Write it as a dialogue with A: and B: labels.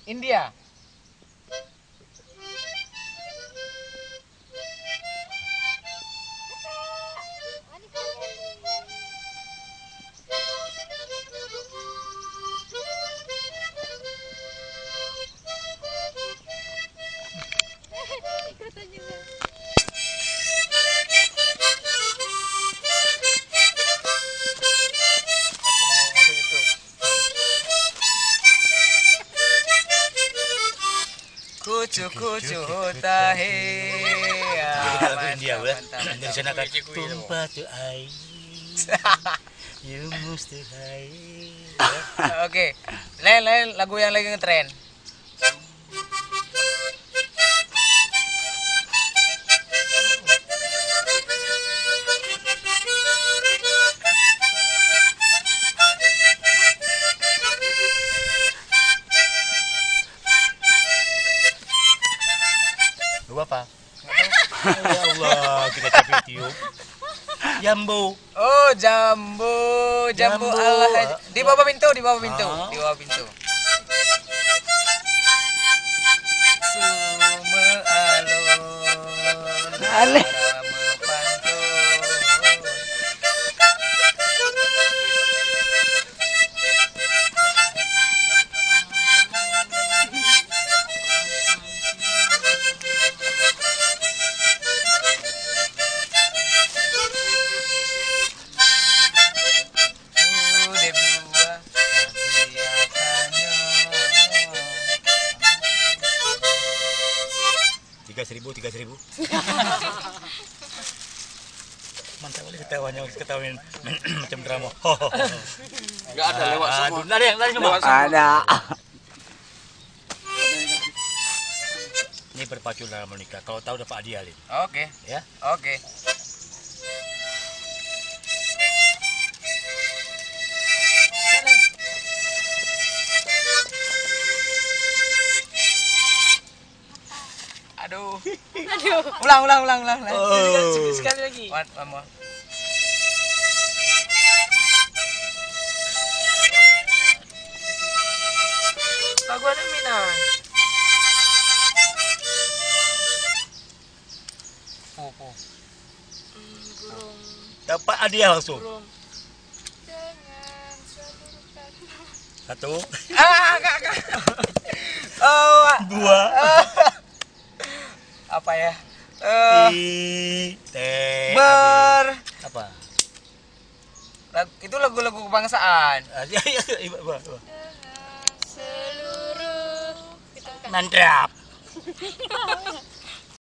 A: India. Kucu kucu tahe.
B: Lagu India udah. Dari sana kan tumpah tuh air. You must high.
A: Oke, lain lagu yang lagi ngetren.
B: Lu apa? Ya Allah, kita capek tiup. Jambu.
A: Oh, jambu, jambu Allah. Di bawah pintu, di bawah pintu,
B: Ah.
A: di bawah pintu. Sume alun,
C: Ale.
A: rame pantun. De buah kelihatannya.
B: 3.000. Mantap kali ketawanya, ketawain macam drama.
D: Enggak ada lewat semua.
B: Lari semua.
C: Ada.
B: Ini berpacu dalam menikah. Kalau tahu dapat hadiah, Lin.
A: Oke,
B: Ya.
A: oke. Aduh. Ulang.
B: Oh.
A: Sekali lagi. One more.
D: Lagu ada Minang.
A: Po.
D: Burung.
B: Dapat hadiah langsung.
D: Burung. Jangan salurkan.
B: Satu,
A: Kak. Oh,
B: dua,
A: apa ya?
B: ber.
A: Ber.
B: Apa?
A: Itu lagu-lagu kebangsaan.
B: Ya,
D: Dengan seluruh.
B: mantap.